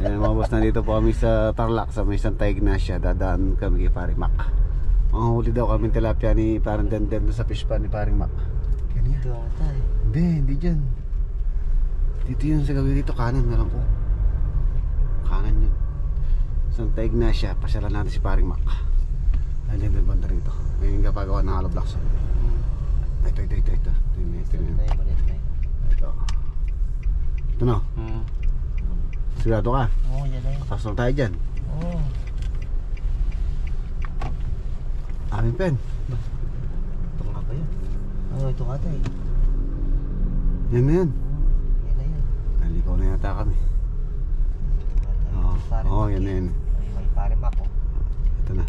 Ayan mga boss, nandito po kami sa Tarlac sa may Santa Ignacia. Dadaan kami kay Paring Mac. Manghuli daw kami tilapia ni Parang Denden sa fish pan ni Paring Mac. Ganito ata eh. Hindi dyan. Dito yun sa gawin dito, kanan na lang po. Kanan yun. Santa Ignacia, pasyalan natin si Paring Mac. Ayun yung banda rito. Ngayon kapagawa ng hollow blocks. Ito. Ito na. Sigurado ka? Oo, yan na yun. Pasok tayo dyan. Oo. Aming pen. Ito nga ba yun? Oo, ito nga tayo. Yan na yan. Yan na yun. Nalikaw na yata kami. Oo, yan na yan. May Paring Mac oh. Ito na.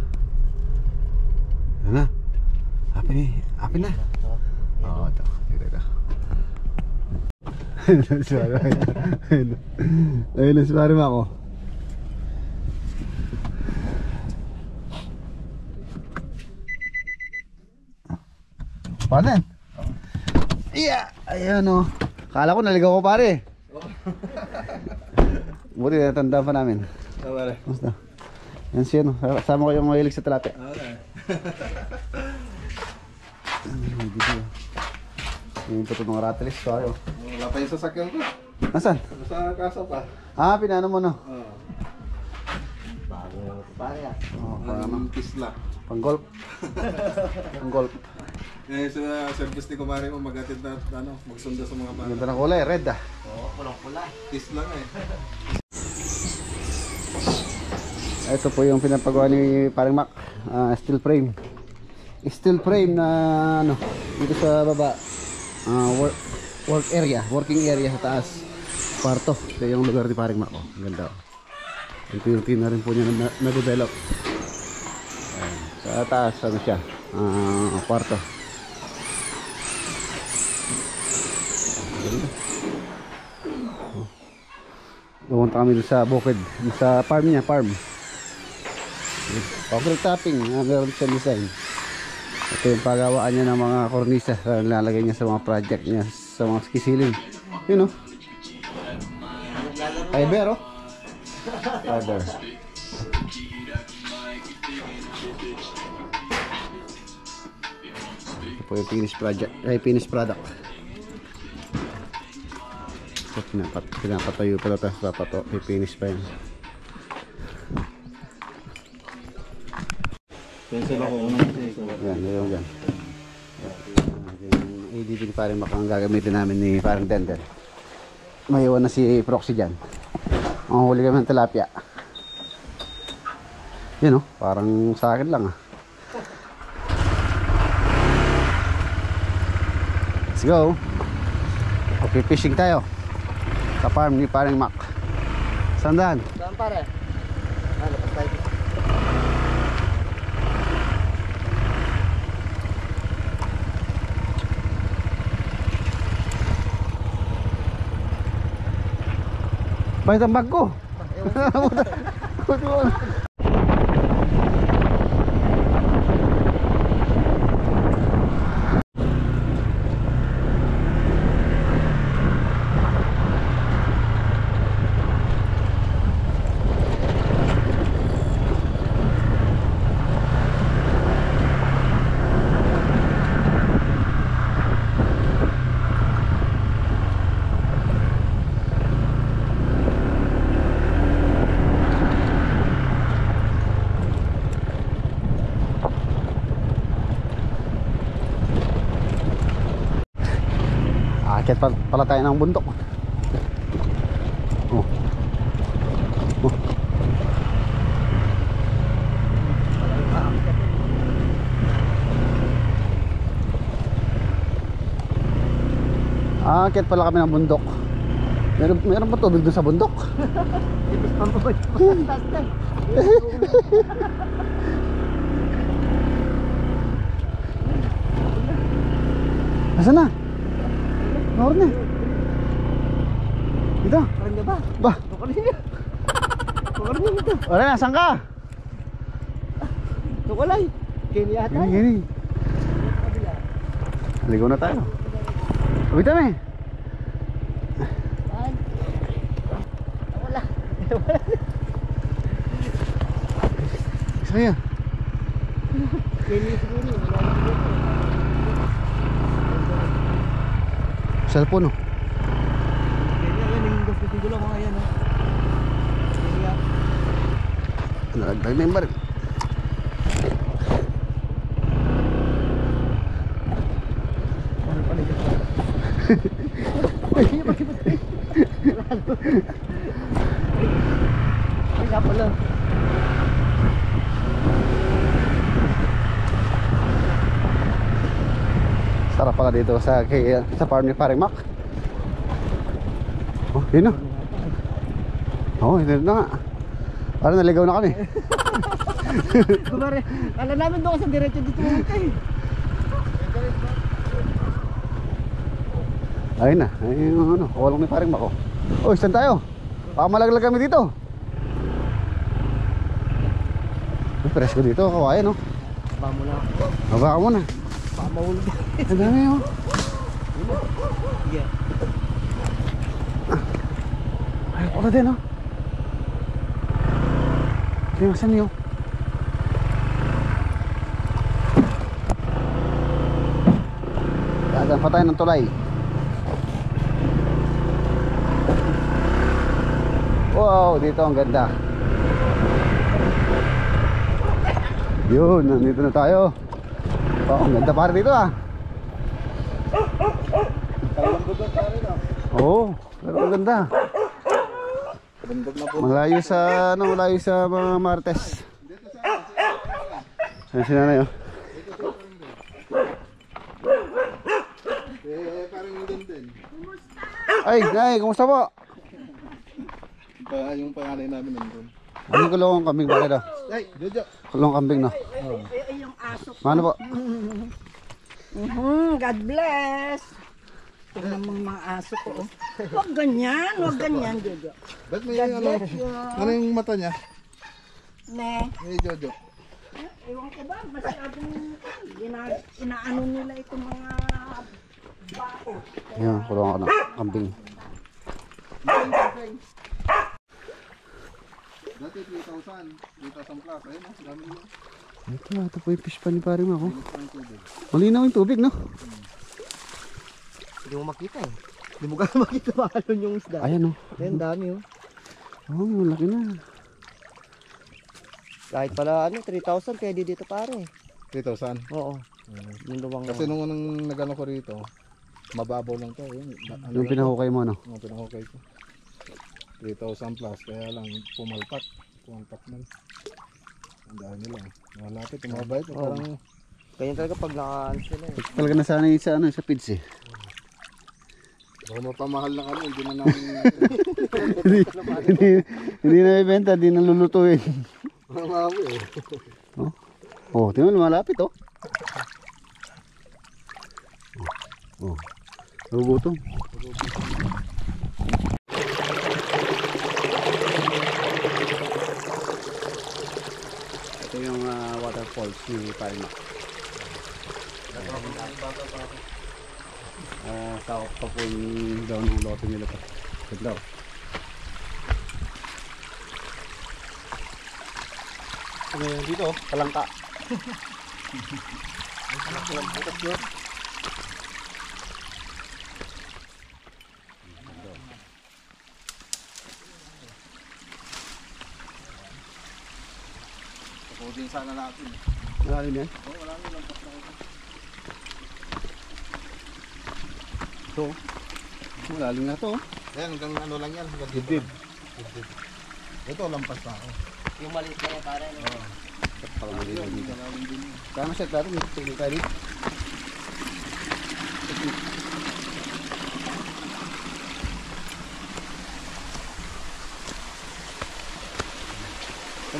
Ito na. Happy na. Oo, ito. Ayun na si Paring Mac oh. Paano yan? Yeah! Ayan o. Kala ko naligaw ko pare. Buti natandaan pa namin. Basta. Yan siya no. Sama ko yung mahilig sa tilapia. Yung puto ng ratelis. Sorry oh. Wala pa yung sasakyan ko. Nasaan? Sa kasa pa. Ah, pinano mo no? Oo. Bago pare ah. Oh, parang Tisla. pang-golf. Pang-golf. Eh, sa service ni Kumari mo magatid na magsundo sa mga bata. Ganda ng kulay, red ah. Oo, pulang-pula. Tisla nga eh. Ito po yung pinapagawa ni Paring Mac. Steel frame. Steel frame na ano, dito sa baba. Working area sa taas. Kwarto. Ito yung lugar ni Paring Mac. Oh, ganda. Ito yung team na rin po niya na-develop. Sa taas, ano siya? Kwarto. Pumunta kami sa bukid, sa farm niya, concrete topping, meron siya design. Ito yung pagawaan niya ng mga kornisa na nilalagay niya sa mga project niya, sa mga skisiling. Yun o. Fiber o. Fiber. Ito po yung finished product. So, pinapatayo pala ito, pipinish pa yun. Pencil ako unang Yan, yan. Yung ADB ni Paring Mac ang gagamitin namin ni Paring Denden. May iwan na si Proxy dyan. Ang huli kami ng tilapia. Yan o, parang sa akin lang ah. Let's go. Okay, fishing tayo sa farm ni Paring Mac. Saan daan? Saan pare? Lapas tayo. Bakit ang bag ko? Akit pala tayo ng bundok. Oh. Oh. Aakyat pala kami ng bundok. Meron pa tubig doon sa bundok. Ibig pa mo taas na. Nasaan na? Naroon na. Dito. Parang ba? Ba? Tukalin ito. Wala na, saan ka? Tukalay. Kini yata. Gini. Ligo na tayo. Uwi kami. Wala. Saya. Kini siguro. Cellphone oh. Yan yung gusto ko lang mga yan. Nalagdag na yung baril. Ano pala yun? Ay nga pala. Sarap pala dito sa farm ni Paring Mac. Oh, yun na. Oh, ito na nga. Parang naligaw na kami. Kumare, alam namin doon sa diretso dito pumunta eh. Ayun na. Ayun ano, kawalang ni Paring Mac oh. Oh, saan tayo? Baka malaglag kami dito. Presko dito, kawayan oh. Baka mo na. Baba ka muna. Baka mahulog. Ang dami oh. Yeah. Ay, wala din oh. Tingnan niyo. Dagan pa tayo ng tulay. Wow, dito ang ganda. Yun, nandito na tayo. Oh, ang ganda para dito ah. Oo, pero ang ganda. Malayo sa malayo sa mga Martes. Ayun si nanay oh. Parang doon din. Ay, nay, kumusta po? Yung panganay namin nandun. Ano kulong kambing ba daw? Ay, Jojo. Kulong kambing no. Ay, yung aso. Ano po? God bless. Tingnan mo yung mga aso ko. Oh. Huwag ganyan, Jojo. Ba't may God ano? bless you. Ano yung mata niya? Ne, Hey, Jojo. ewan ko ba, masyadong inaano nila itong mga bao. Ayun, kulong ako na kambing. Dati 3,000. 3,000 plus. Ayun oh, dami mo. Ito po yung fish pa ni Paring Mac oh. Malinaw yung tubig no. Hindi mo makita eh. Hindi mo gano'n makita mahalon yung isda. Ayan oh. Ayan, dami oh. Oh, malaki na. Kahit pala ano, 3,000 pwede dito pare. 3,000. Oo. Yung luwang Kasi nung unang nagano ko rito, mababaw lang to. Yung pinahukay mo no. Yung pinahukay ko. 3,000 plus. Kaya lang pumalpak. Pumalpak man. Ang dami lang. Malapit. Mabait. Parang Ganyan talaga pag naka-ano sila eh. Talaga nasanay sa ano sa pids eh. baka mapamahal na kami. Hindi na namin hindi na ibenta, hindi na lulutuin. mamawi eh. Oh, tingnan mo malapit oh. Oh. Nagugutom. Ito yung waterfalls ni Paring Mac. Sakop pa po yung down ng lote nila pa. Ganda oh. Ano yun dito oh, palangka. Pudin sana natin. Malalim yan? Oo, wala nang lampas na ako. Ito. Malalim na to. Ayan, hanggang ano lang yan. Hanggang Dibdib. Ito, lampas na ako. Yung maliit na yan pare. No? Pakamalito dito. Kaya set natin, tingin tayo dito.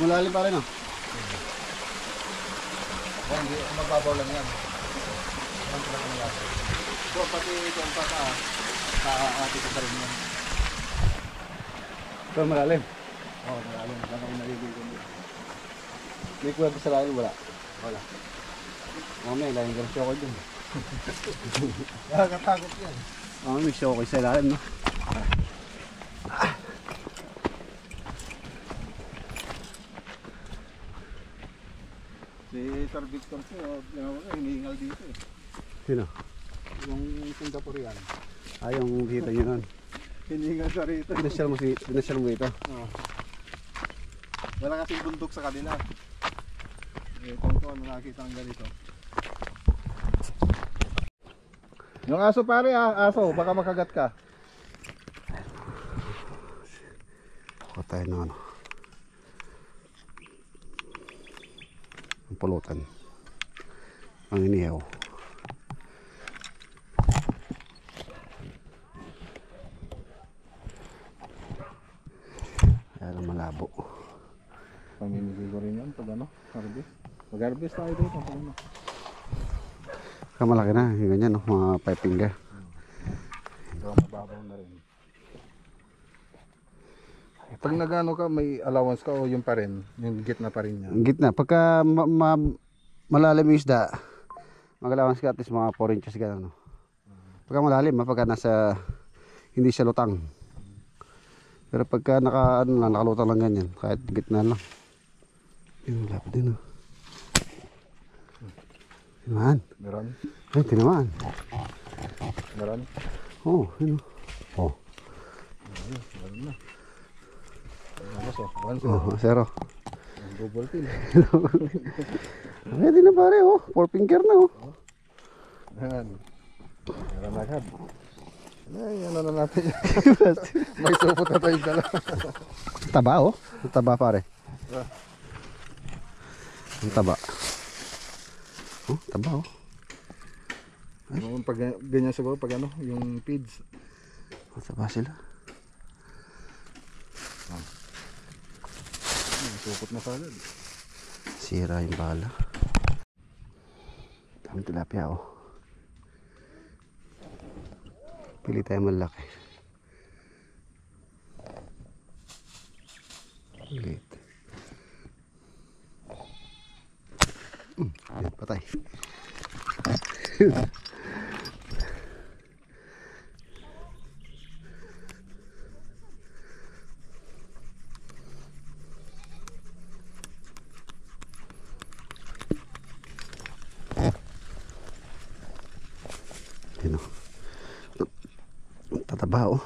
Malalim pa rin oh. Hindi, mababaw lang yan. So, pati ito pa ate ko pa rin yan. Ito malalim. Oo, malalim. Saan ako naliligo mo? May kuweba sa lalim, wala. Wala. Mamaya, laging ganun siya ko dun. Nakakatakot yan. May siya ko sa lalim, no? Si Sir Victor siya, hinihingal dito eh. Sino? Yung Singaporean. Yung kita nyo nun. Hinihingal siya rito. Pinasyal mo ito. Oo. Wala kasing bundok sa kanila. Kung ito, ano nakakita ng ganito. Yung aso pare, aso, baka makagat ka. Kuha tayo ng ano. Ang pulutan. Ang inihaw. Kaya lang malabo. Pamimigay ko rin yan pag ano, harvest. Mag-harvest tayo dito pag ano. Kamalaki na, yung ganyan, no? Mga 5 finger. So mababaw na rin. Pag nagano ka, may allowance ka o yung pa rin, yung gitna pa rin yan. Ang gitna, pagka malalim yung isda, mag-allowance ka at least mga 4 inches gano'n. No? Pagka malalim, pagka nasa, hindi siya lutang. Pero pagka nakalutang lang ganyan, kahit gitna lang. Yun, lapit din, no? Tinamaan. Meron? Ay, tinamaan. Meron? Oo, yun, o. Oh. Meron na. Ano so? Once Oh, zero. double pin. Pwede na pare, oh. 4 finger na, oh. Ayan. Meron agad. Ay, ano na natin yan. May supot na tayo dala. Taba, oh. Ang taba, pare. Ang taba. Oh, taba, oh. Pag ganyan siguro, pag ano, yung feeds. Ang taba sila. May supot na sagad. Sira yung bala. Dami tilapia, oh. Pili tayo malaki. Ulit. Yan, patay. Yan, oh. Tataba, oh.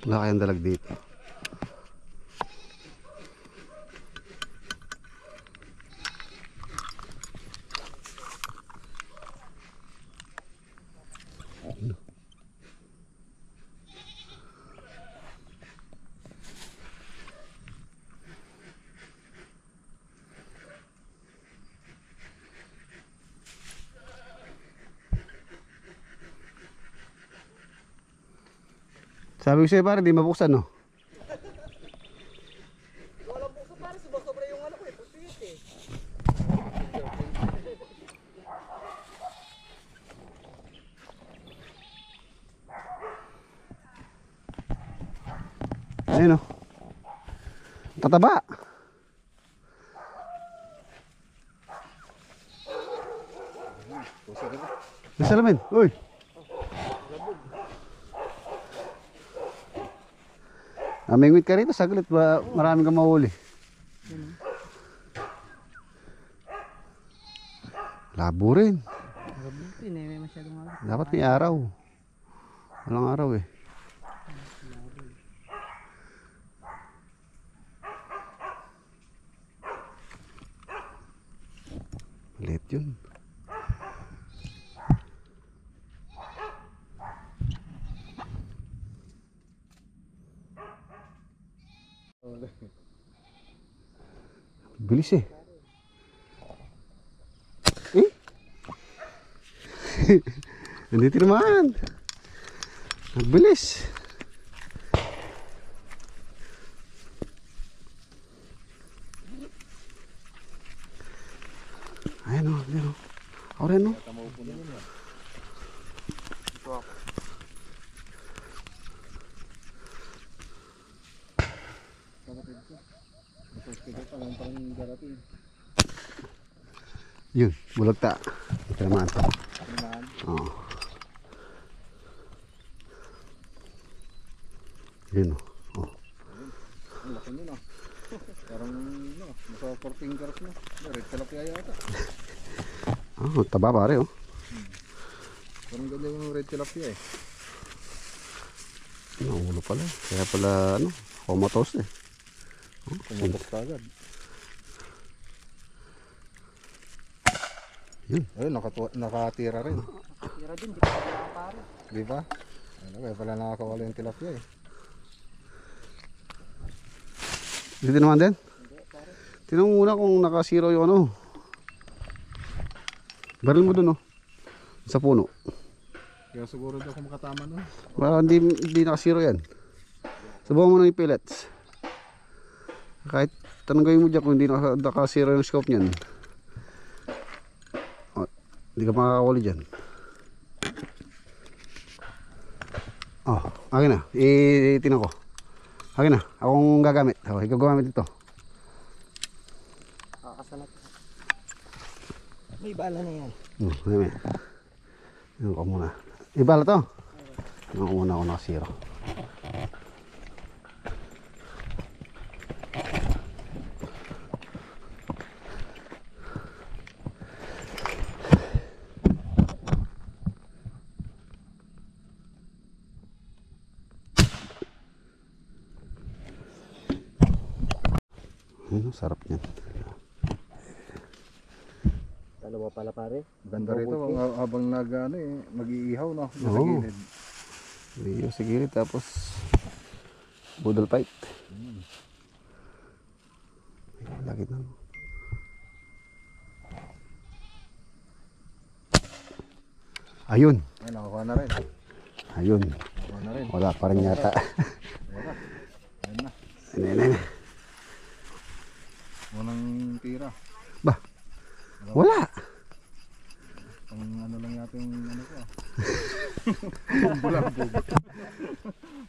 Wala kayong dalag dito. Sabi ko sa'yo pare, di mabuksan, no? Walang puso pare, sobra yung ano ko eh, pusit eh. Ayun, no? Tataba. Nasalamin, uy. Mingwit ka rito, saglit ba marami kang mahuli. Labo rin. Hindi may masyadong araw. Dapat may araw. Walang araw eh. yun. Bilis eh. Eh? Hindi tinamaan. Ang bilis. Ayan o, ayan o. Ako rin o. Yun, bulagta. Ito naman. Oo. Yun o. Oh. Ang laki nyo na. Parang nasa 4 fingers na. Red tilapia yata. Oh, taba pare oh. Parang ganyan yung red tilapia eh. Ang ulo pala. Kaya pala ano, comatose eh. Oh, Kumabok ka agad. yun. Ayun, nakatira rin. Tira din, di pa kailangan pare. Di ba? Ano, kaya pala nakakawala yung tilapia eh. Dito naman din. Tinanong muna kung nakasiro yung ano. Baril mo dun oh. Sa puno. Kaya siguro daw kung makatama no. Baka hindi nakasiro yan. Subukan mo na yung pellets. Kahit tanongin mo dyan kung hindi nakasiro yung scope niyan. Oh, hindi ka makakawali dyan. Oh, akin na. Itinan ko. Akin na. Akong gagamit. Oh, ikaw gagamit ito. Kakasalat. May bala na yan. Dami. Yan ko muna. Ibala to. Yan ko muna ako nakasiro. Sarap niyan. Dalawa pala pare. Ganda rito habang mag-iihaw no. Sa Oo. gilid. Video sa gilid tapos budol fight. Lagi na. Ayun. Ay, nakakuha na rin. Ayun. Nakakuha na rin. Wala pa rin yata. Wala. Ayun na. Ayun. Unang tira. Bah. Wala. Pang ano lang yata yung ano ko ah. Pang bulabog.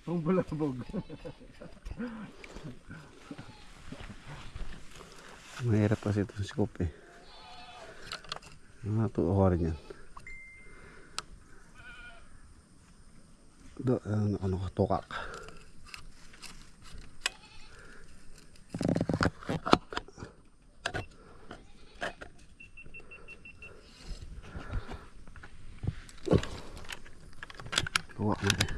Pang bulabog. Mahirap kasi ito sa scope eh. Natuwa rin yan. Ano ka, tukak. Tuwa na eh.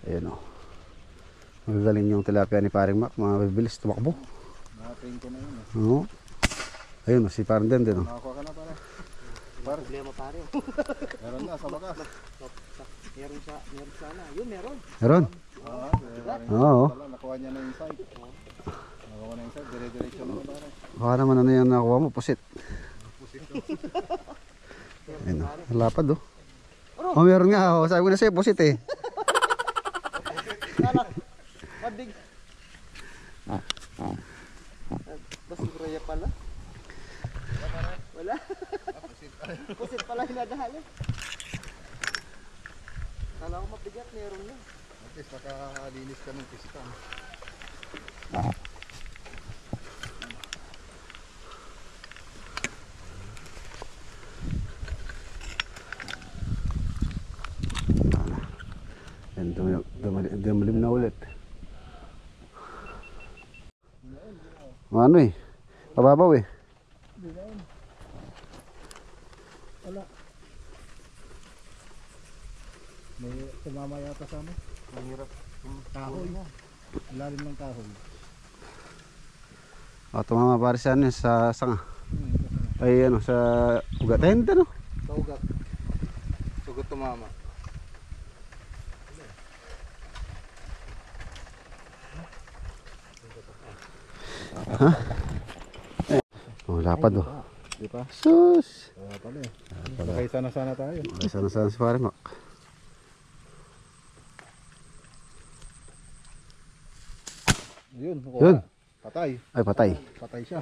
Ayan o. Magagaling yung tilapia ni paring Mac. Mabibilis tumakbo. Nakapain ko na yun eh. Oo. Ayun o, si parang din din o. Nakakuha ka na pare. Problema pare. Meron na sa wakas. Meron sana. Yun, meron. Meron? Oo. Wala, nakuha niya na yung site. Nakuha na yung site. Dire-diretso na pare. Baka naman ano yung nakuha mo, pusit. Ayun o, lapad o. Oh, meron nga o. Sabi ko na sa'yo, pusit eh. Mabig. Basuraya pala. Wala. Pusit pala hinadahali. Kala ko mabigat, meron na. At least nakalinis ka ng piston. Yan, dumalim na ulit. Ano eh, pababaw eh. Tumama yata sa ano. Ang hirap. Kahoy. Lalim ng kahoy. O, tumama pare sa ano, sa sanga. Ay ano, sa ugat. Ay hindi ano. Sa ugat. Ugat tumama. Oh, lapad oh. Di ba? Sus! Kaya pala eh. Bakay sana tayo. Ay, sana si pare Mac. Yun. Yun. Patay. Ay, patay. Patay siya.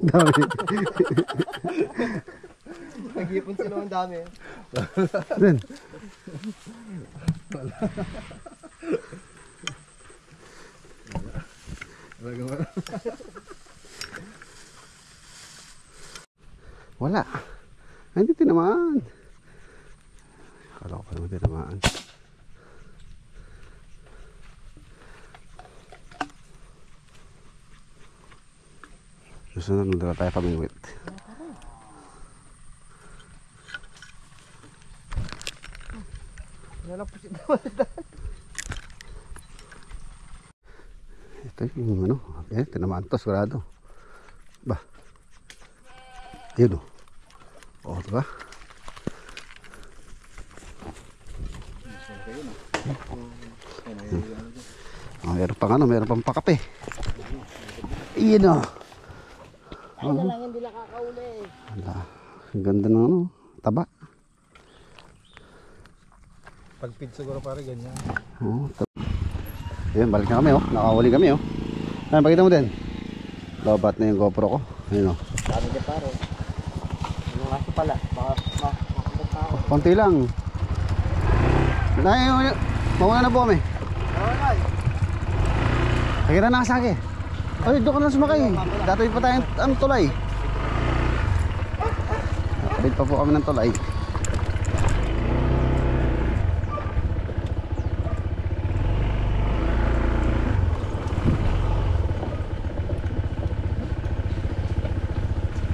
Dami. Nag-ipon sila ang dami. Din. Wala. Ay, hindi tinamaan. Akala ko pa naman tinamaan. Susunod, magdala tayo pamingwit. Nalapusin na. Ito yung ano, tinamaan to, sigurado. Ba? Ayun o. O, diba? Oh, meron pang ano, meron pang pakape. Iyan o. Ay na lang hindi nakakauli. Wala. Ang ganda ng ano, taba. Pagpid siguro pare ganyan. Oh, ayun, balik na kami oh. Nakawali kami oh. Ayun, pakita mo din. Lobat na yung GoPro ko. Ayun oh. Sabi niya pare. Yung aso pala. Baka makakita tao. Konti lang. Mauna na po kami. Okay. Nakita na kasake. Ay, doon ka na sumakay. Datoy pa tayo ang tulay. Nakabit pa po kami ng tulay.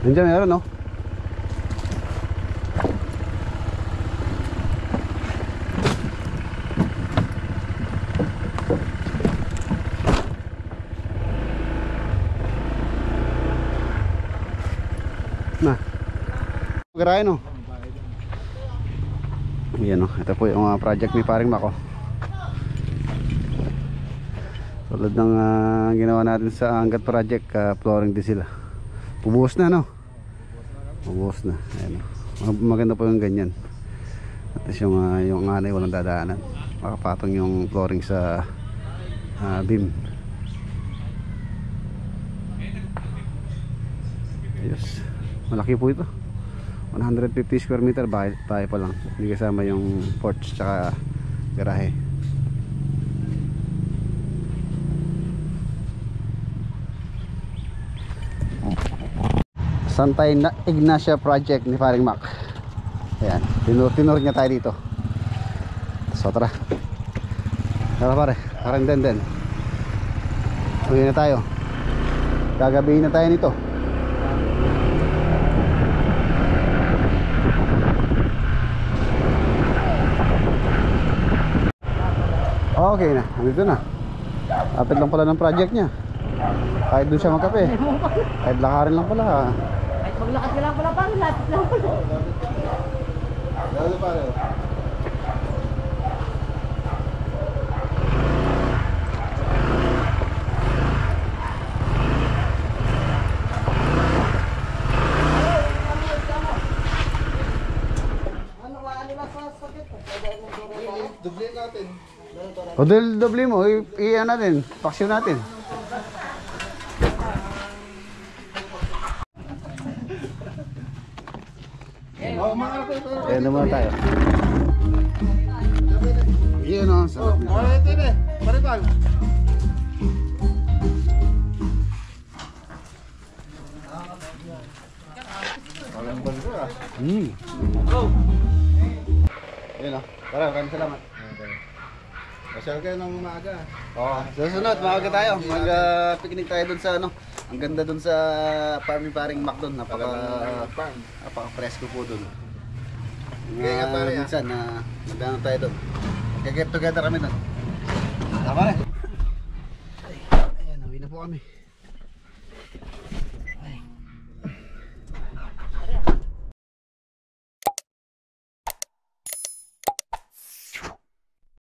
Nandiyan meron no? Na. Garahe no? Yan no, ito po yung project ni Paring Mako. Tulad ng ginawa natin sa Angat project, flooring din sila. Pubuhos na no? Pubuhos na. Ayan, no? Maganda po yung ganyan. At least yung anay walang dadaanan. Makapatong yung flooring sa beam. Yes. Malaki po ito. 150 square meter, bahay pa lang. Hindi kasama yung porch tsaka garahe. Santa Ignacia project ni Paring Mac. Ayan, tinur niya tayo dito. So tara. Tara pare, parang den. Uwi na tayo. Gagabihin na tayo nito. Okay na, dito na. Lapit lang pala ng project niya. Kahit doon siya magkape. Kahit lakarin lang pala. Kahit maglakad ka lang pala pare. Lapit lang pala. Lalo pare. Dublin natin. O doble mo, i-ano natin, paksyon natin. Ayan naman tayo. Iyan o, sarap nito. Ito na. Pare pal. Walang bansa ah. Ayan o, maraming salamat. Masyal kayo ng maaga. Oh, susunod, maaga tayo. Mag-picnic tayo dun sa ano. Ang ganda dun sa farming Paring Mac dun. Napaka-presko po dun. Kaya nga pare, Minsan, magdano tayo dun. Mag-get together kami doon. Tama rin. Ayan, uwi na po kami.